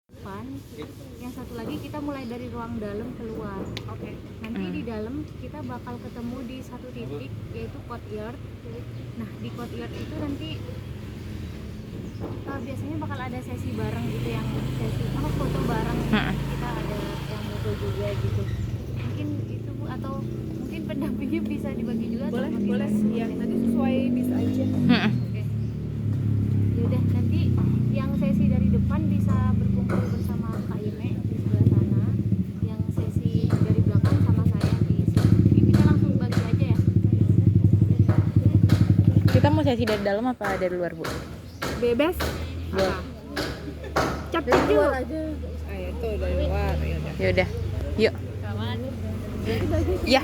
depan, yang satu lagi kita mulai dari ruang dalam keluar. Oke. Nanti di dalam kita bakal ketemu di satu titik yaitu courtyard. Nah di courtyard itu nanti biasanya bakal ada sesi bareng gitu, yang sesi foto bareng. Kita ada yang foto juga gitu. Mungkin itu Bu, atau mungkin pendampingnya bisa dibagi juga. Boleh, atau boleh. kita- Ya, nanti sesuai bisa aja. Oke. Yaudah, nanti yang sesi dari depan bisa berkumpul bersama Kak Ime di sebelah sana. Yang sesi dari belakang sama saya di sini. Jadi kita langsung bagi aja ya. Kita mau sesi dari dalam apa dari luar, Bu? Bebas. Boleh. Cap luar aja. Itu dari luar. Ya udah. Ya udah. Yuk. Ya.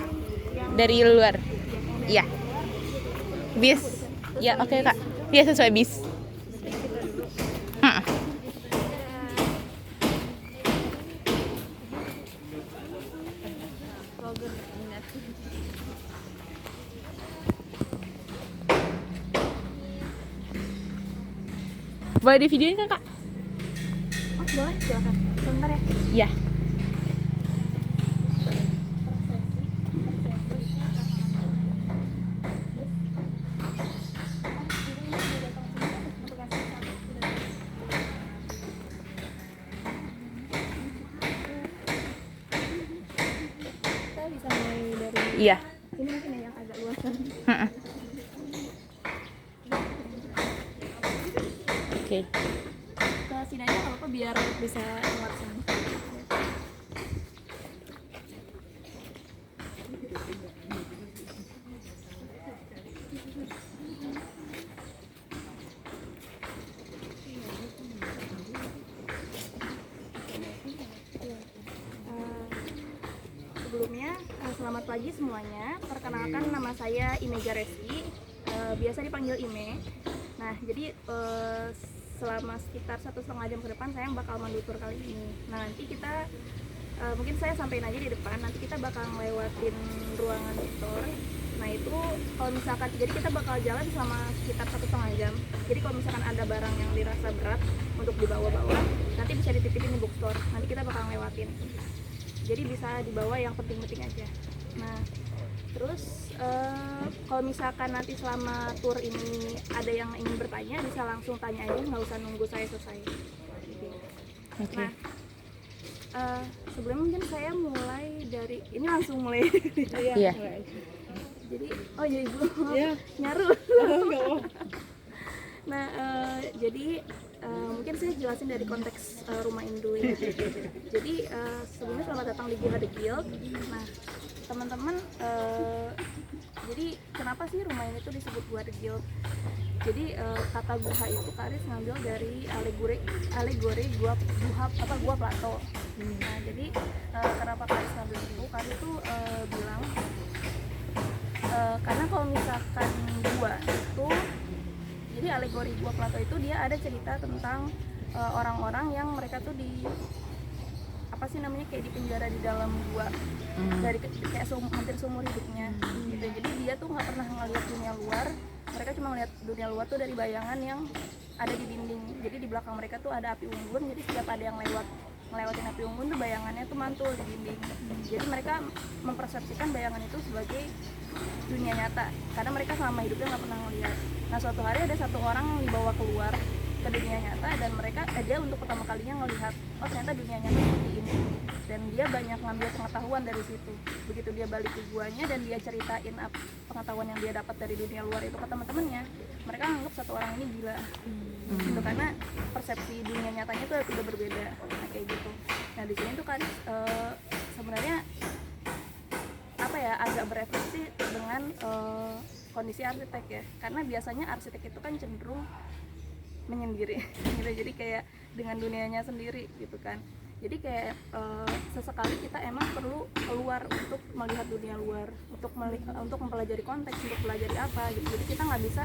Dari luar. Ya. Bis. Ya, oke, Kak. Ya, sesuai bis. Boleh di videoin kan, Kak? Oh, boleh, silakan. Sebentar ya. Ya. Kita bisa mulai dari Iya. ini mungkin ya, yang agak luasan. Oke. Ke sini aja kalau apa biar bisa muat sini. Sebelumnya, selamat pagi semuanya. Perkenalkan, nama saya Imega Reski, biasa dipanggil Ime. Nah, jadi selama sekitar 1,5 jam ke depan saya yang bakal mandutur kali ini. Nah, nanti kita mungkin saya sampein aja di depan. Nanti kita bakal ngelewatin ruangan dokter. Nah, itu kalau misalkan, jadi kita bakal jalan selama sekitar 1,5 jam. Jadi kalau misalkan ada barang yang dirasa berat untuk dibawa-bawa, nanti bisa dititipin di bookstore. Nanti kita bakal ngelewatin. Jadi bisa dibawa yang penting-penting aja. Nah, terus kalau misalkan nanti selama tour ini ada yang ingin bertanya, bisa langsung tanya aja, nggak usah nunggu saya selesai. Oke. Nah, sebelumnya mungkin saya mulai dari ini, langsung mulai. Iya. Jadi, oh ya Ibu, nyaru. Nah, jadi mungkin saya jelasin dari konteks rumah Indo ini. Jadi sebelumnya selamat datang di Guha The Guild. Nah, teman-teman, jadi kenapa sih rumah ini tuh disebut Guha The Guild? Jadi kata guha itu Kak Aris ngambil dari alegori gua Plato. Nah, jadi kenapa Kak Aris ngambil itu? Kak Aris tuh bilang karena kalau misalkan gua itu, jadi alegori gua Plato itu dia ada cerita tentang orang-orang yang mereka tuh di apa sih namanya, kayak di penjara di dalam gua dari kayak hampir seumur hidupnya gitu. Jadi dia tuh nggak pernah ngelihat dunia luar, mereka cuma ngelihat dunia luar tuh dari bayangan yang ada di dinding. Jadi di belakang mereka tuh ada api unggun, jadi setiap ada yang ngelewatin api unggun tuh bayangannya tuh mantul di dinding. Jadi mereka mempersepsikan bayangan itu sebagai dunia nyata karena mereka selama hidupnya nggak pernah ngelihat. Nah, suatu hari ada satu orang yang dibawa keluar ke dunia nyata dan mereka dia untuk pertama kalinya ngelihat, oh ternyata dunia nyata seperti ini, dan dia banyak ngambil pengetahuan dari situ. Begitu dia balik ke guanya dan dia ceritain pengetahuan yang dia dapat dari dunia luar itu ke teman-temannya, mereka anggap satu orang ini gila gitu, karena persepsi dunia nyatanya itu udah berbeda. Nah, kayak gitu. Nah, di sini tuh kan sebenarnya apa ya, agak berefleksi dengan kondisi arsitek ya, karena biasanya arsitek itu kan cenderung menyendiri gitu. Jadi kayak dengan dunianya sendiri gitu kan. Jadi kayak sesekali kita emang perlu keluar untuk melihat dunia luar, untuk mempelajari konteks, untuk pelajari apa gitu. Jadi kita nggak bisa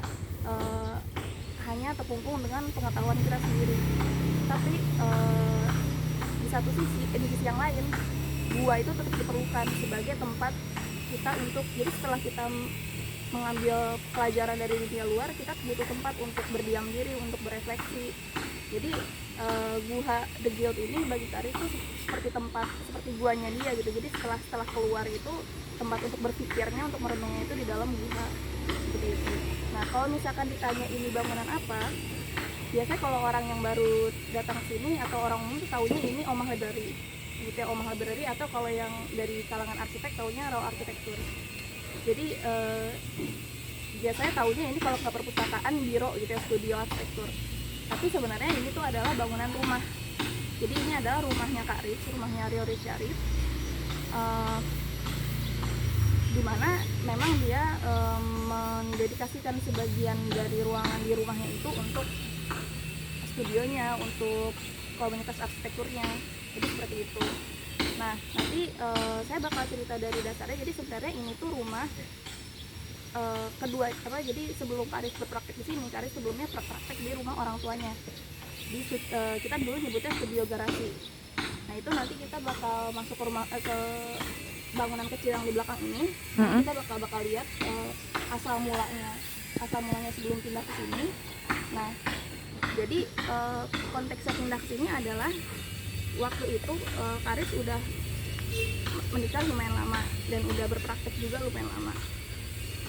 hanya terkungkung dengan pengetahuan kita sendiri. Tapi di sisi yang lain, gua itu tetap diperlukan sebagai tempat kita untuk, jadi setelah kita mengambil pelajaran dari dunia luar, kita butuh tempat untuk berdiam diri, untuk berefleksi Jadi guha The Guild ini bagi Karis tuh seperti tempat, seperti guanya dia gitu. Jadi setelah keluar itu tempat untuk berpikirnya, untuk merenungnya itu di dalam guha seperti itu. Nah kalau misalkan ditanya ini bangunan apa, biasanya kalau orang yang baru datang ke sini atau orang umum tuh taunya ini Omah Library gitu ya, Omah Library, atau kalau yang dari kalangan arsitek taunya Raw Arsitektur. Jadi biasanya taunya ini kalau ke perpustakaan biro gitu ya, studio arsitektur. Tapi sebenarnya ini tuh adalah bangunan rumah. Jadi ini adalah rumahnya Kak Rich, rumahnya Rio Rich Syarif, di mana memang dia mendedikasikan sebagian dari ruangan di rumahnya itu untuk studionya, untuk komunitas arsitekturnya. Jadi seperti itu. Nah nanti saya bakal cerita dari dasarnya. Jadi sebenarnya ini tuh rumah kedua apa, jadi sebelum Karis berpraktek di sini, Karis sebelumnya berpraktek di rumah orang tuanya di kita dulu nyebutnya studio garasi. Nah itu nanti kita bakal masuk ke rumah ke bangunan kecil yang di belakang ini. Kita bakal lihat asal mulanya sebelum pindah ke sini. Nah jadi konteksnya pindah ke sini adalah waktu itu Karis udah menikah lumayan lama dan udah berpraktek juga lumayan lama.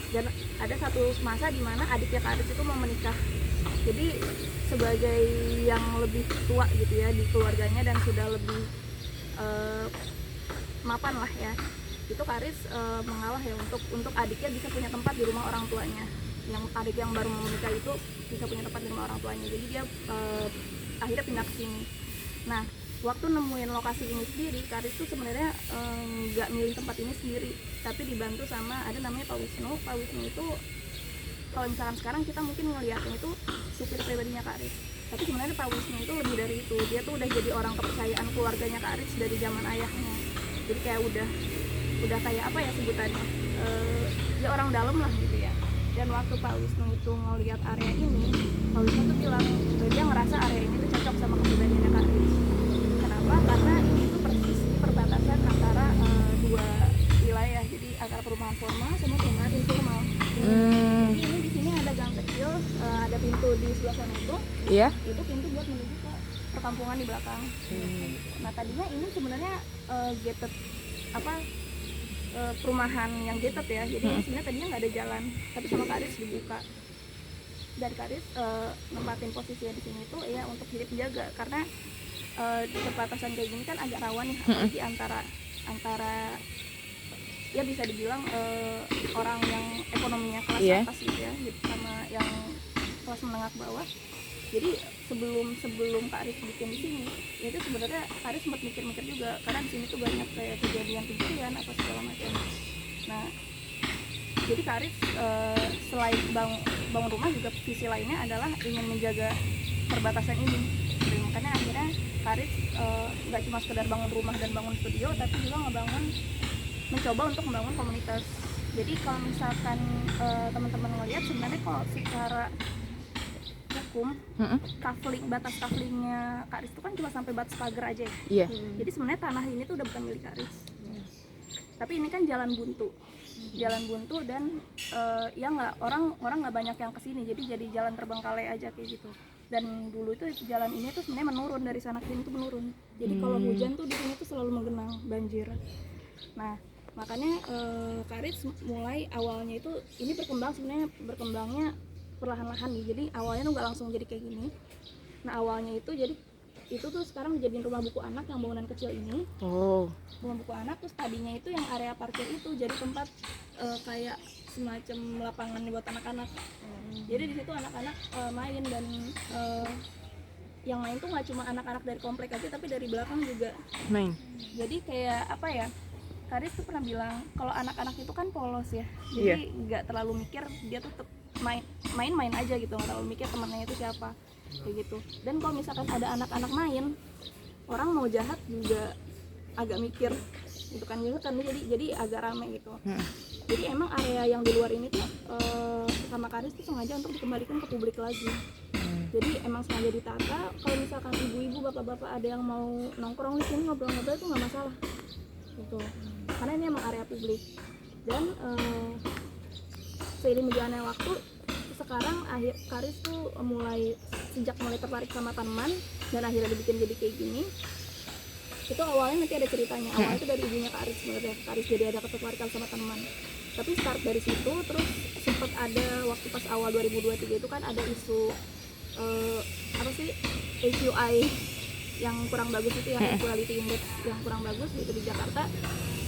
Dan ada satu masa di mana adiknya Karis itu mau menikah. Jadi sebagai yang lebih tua gitu ya di keluarganya dan sudah lebih mapan lah ya, itu Karis mengalah ya untuk adiknya bisa punya tempat di rumah orang tuanya. Yang adik yang baru mau menikah itu bisa punya tempat di rumah orang tuanya. Jadi dia akhirnya pindah ke sini. Nah waktu nemuin lokasi ini sendiri, Karis tuh sebenarnya nggak milih tempat ini sendiri, tapi dibantu sama ada namanya Pak Wisnu. Pak Wisnu itu kalau misalkan sekarang kita mungkin ngeliatnya itu supir pribadinya Karis, tapi sebenarnya Pak Wisnu itu lebih dari itu. Dia tuh udah jadi orang kepercayaan keluarganya Karis dari zaman ayahnya. Jadi kayak udah kayak apa ya sebutannya, ya orang dalam lah gitu ya. Dan waktu Pak Wisnu itu ngeliat area ini, Pak Wisnu tuh bilang dia ngerasa area ini tuh cocok sama kepribadiannya Karis. Karena ini tuh persis di perbatasan antara dua wilayah, jadi antara perumahan formal sama perumahan informal. Jadi ini di sini ada gang kecil, ada pintu di sebelah sana itu. Iya. Itu pintu buat menuju ke perkampungan di belakang. Nah tadinya ini sebenarnya gated perumahan yang gated ya. Jadi sebenarnya tadinya nggak ada jalan, tapi sama Karis dibuka. Dan Karis nempatin posisinya di sini tuh ya untuk hidup jaga, karena di perbatasan kayak gini kan agak rawan ya, apalagi antara ya bisa dibilang orang yang ekonominya kelas atas gitu ya, sama yang kelas menengah ke bawah. Jadi sebelum Kak Aris bikin di sini, ya itu sebenarnya Kak Aris sempat mikir-mikir juga, karena di sini tuh banyak kayak kejadian pencurian apa segala macam. Nah jadi Kak Aris selain bangun rumah juga visi lainnya adalah ingin menjaga perbatasan ini. Jadi, makanya akhirnya Kak Aris nggak cuma sekedar bangun rumah dan bangun studio, tapi juga mencoba untuk membangun komunitas. Jadi kalau misalkan teman-teman ngelihat, sebenarnya kalau secara hukum batas kaflingnya Kak Aris itu kan cuma sampai batas pagar aja ya. Iya. Jadi sebenarnya tanah ini tuh udah bukan milik Kak Aris. Tapi ini kan jalan buntu dan ya orang nggak banyak yang kesini, jadi jalan terbengkalai aja kayak gitu. Dan dulu itu jalan ini tuh sebenarnya menurun, dari sana ke sini tuh menurun. Jadi kalau hujan tuh di sini tuh selalu menggenang, banjir. Nah makanya Kak Aris mulai awalnya itu ini berkembangnya perlahan-lahan nih. Jadi awalnya tuh nggak langsung jadi kayak gini. Nah awalnya itu jadi itu tuh sekarang dijadiin rumah buku anak yang bangunan kecil ini. Rumah buku anak. Terus tadinya itu yang area parkir itu jadi tempat kayak semacam lapangan buat anak-anak. Jadi di situ anak-anak main, dan yang main tuh nggak cuma anak-anak dari komplek aja, tapi dari belakang juga main. Jadi kayak apa ya, Karis tuh pernah bilang kalau anak-anak itu kan polos ya, jadi nggak terlalu mikir, dia tuh main aja gitu, nggak terlalu mikir temennya itu siapa kayak gitu. Dan kalau misalkan ada anak-anak main, orang mau jahat juga agak mikir gitu kan, jadi agak rame gitu. Jadi emang area yang di luar ini tuh sama Karis tuh sengaja untuk dikembalikan ke publik lagi. Jadi emang sengaja ditata, kalau misalkan ibu-ibu, bapak-bapak ada yang mau nongkrong di sini ngobrol-ngobrol itu nggak masalah gitu, karena ini emang area publik. Dan seiring berjalannya waktu, sekarang Karis tuh mulai sejak mulai tertarik sama tanaman dan akhirnya dibikin jadi kayak gini. Itu awalnya nanti ada ceritanya. Awalnya itu dari ibunya Kak Aris sebenarnya. Kak Aris jadi ada ketertarikan sama tanaman. Tapi start dari situ, terus sempat ada waktu pas awal 2023 itu kan ada isu apa sih, AQI yang kurang bagus itu, yang equality index yang kurang bagus gitu di Jakarta.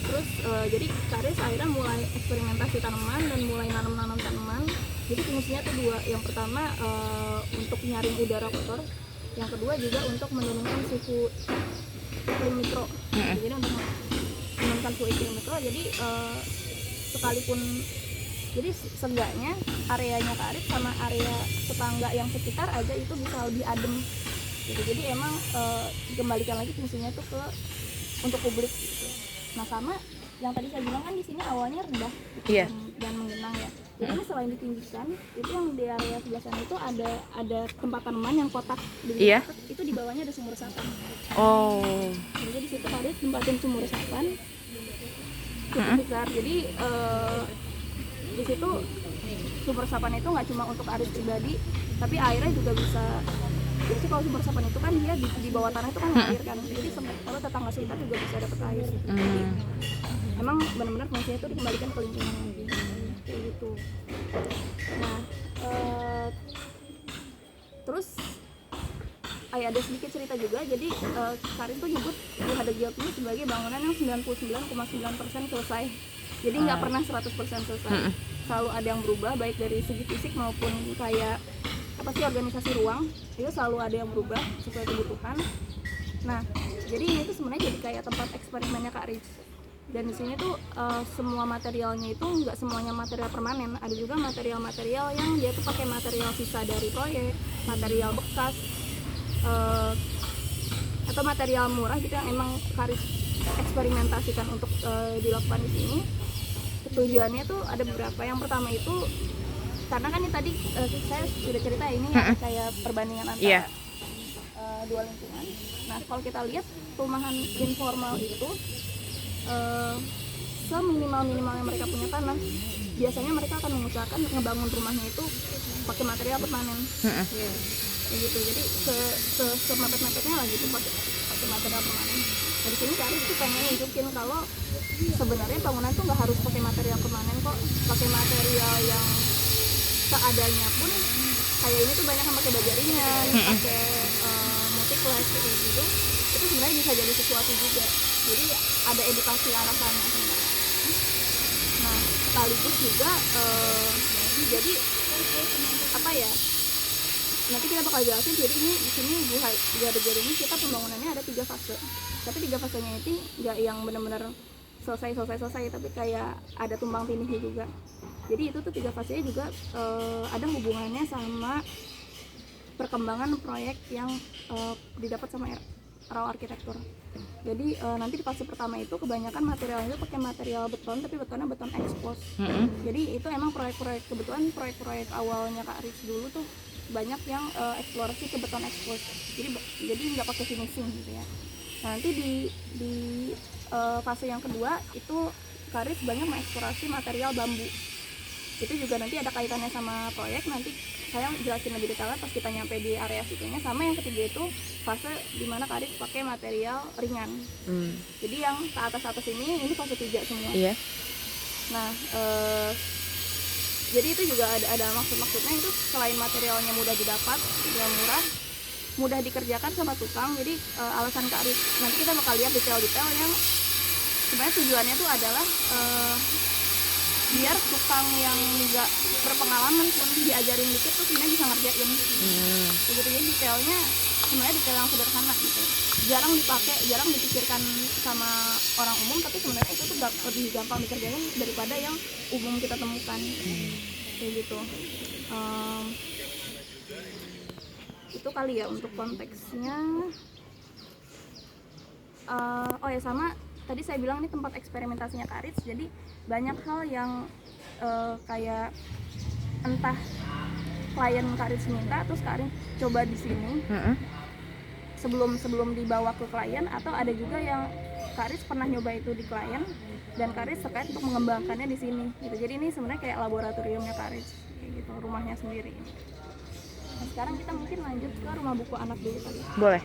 Terus jadi Kak Aris akhirnya mulai eksperimentasi tanaman dan mulai nanam tanaman. Jadi fungsinya tuh dua. Yang pertama untuk nyaring udara kotor. Yang kedua juga untuk menurunkan suhu iklim mikro. Jadi untuk menurunkan suhu iklim mikro. Jadi sekalipun, jadi seenggaknya areanya Kak Arif sama area tetangga yang sekitar aja itu bisa lebih adem gitu. Jadi emang dikembalikan lagi fungsinya tuh ke untuk publik gitu. Nah sama yang tadi saya bilang kan di sini awalnya rendah gitu, dan menggenang ya. Jadi ini selain ditinggikan, itu yang di area sebelah sana itu ada tempat tanaman yang kotak itu di bawahnya ada sumur resapan. Jadi di situ Kak Arif tempatin sumur resapan cukup besar. Jadi di situ sumber resapan itu nggak cuma untuk Aris pribadi, tapi airnya juga bisa. Jadi kalau sumber resapan itu kan dia di bawah tanah itu kan air kan, jadi kalau tetangga sekitar juga bisa dapat air. Jadi emang benar-benar fungsinya itu dikembalikan ke lingkungan lagi kayak gitu. Nah terus ada sedikit cerita juga. Jadi Karin tuh nyebut Wahada Guild ini sebagai bangunan yang 99,9% selesai. Jadi nggak pernah 100% selesai. Selalu ada yang berubah, baik dari segi fisik maupun kayak apa sih, organisasi ruang, itu selalu ada yang berubah sesuai kebutuhan. Nah, jadi ini tuh sebenarnya jadi kayak tempat eksperimennya Kak Rich. Dan di sini tuh semua materialnya itu nggak semuanya material permanen. Ada juga material-material yang dia tuh pakai material sisa dari proyek, material bekas, atau material murah gitu yang emang Kak Rich eksperimentasikan untuk dilakukan di sini. Tujuannya tuh ada beberapa. Yang pertama itu karena kan ini tadi saya sudah cerita ini ya, kayak perbandingan antara dua lingkungan. Nah kalau kita lihat perumahan informal itu seminimal yang mereka punya tanah, biasanya mereka akan mengusahakan ngebangun rumahnya itu pakai material permanen. Ya gitu. Jadi semepet-mepetnya lah gitu pakai material permanen. Nah di sini Kak Aris tuh pengen nunjukin kalau sebenarnya bangunan tuh nggak harus pakai material permanen kok. Pakai material yang seadanya pun, kayak ini tuh banyak yang pakai baja ringan, pakai multiplex kayak gitu. Itu sebenarnya bisa jadi sesuatu juga. Jadi ada edukasi arah sana sebenarnya. Nah sekaligus juga jadi apa ya? Nanti kita bakal jelasin. Jadi ini di sini Wahada Guild ini kita pembangunannya ada 3 fase. Tapi 3 fasenya itu nggak yang benar-benar selesai, tapi kayak ada tumpang tindihnya juga. Jadi itu tuh 3 fasenya juga ada hubungannya sama perkembangan proyek yang didapat sama Raw Arsitektur. Jadi nanti di fase pertama itu kebanyakan materialnya itu pakai material beton, tapi betonnya beton expose. Jadi itu emang kebetulan proyek awalnya Kak Rich dulu tuh banyak yang eksplorasi ke beton expose. Jadi nggak pakai finishing gitu ya. Nah, nanti di fase yang kedua itu Kak Rich banyak mengeksplorasi material bambu. Itu juga nanti ada kaitannya sama proyek. Nanti saya jelasin lebih detailnya pas kita nyampe di area situnya. Sama yang ketiga itu fase dimana Kak Rich pakai material ringan. Jadi yang ke atas ini fase 3 semua. Nah jadi itu juga ada maksudnya itu selain materialnya mudah didapat, juga murah, mudah dikerjakan sama tukang. Jadi alasan Kak Rich nanti kita bakal lihat detail-detail yang sebenarnya tujuannya tuh adalah biar tukang yang nggak berpengalaman pun diajarin dikit tuh sebenarnya bisa ngerjain. Begitu, jadi detailnya sebenarnya detail yang sederhana gitu, jarang dipakai, jarang dipikirkan sama orang umum, tapi sebenarnya itu tuh lebih gampang dikerjain daripada yang umum kita temukan. Kayak gitu. Itu kali ya untuk konteksnya. Oh ya, sama tadi saya bilang ini tempat eksperimentasinya Kak Rich. Jadi banyak hal yang kayak entah klien Kak Rich minta terus Kak Rich coba di sini sebelum dibawa ke klien, atau ada juga yang Kak Rich pernah nyoba itu di klien dan Kak Rich terkait untuk mengembangkannya di sini gitu. Jadi ini sebenarnya kayak laboratoriumnya Kak Rich kayak gitu, rumahnya sendiri. Nah, sekarang kita mungkin lanjut ke rumah buku anak dulu kali. Boleh.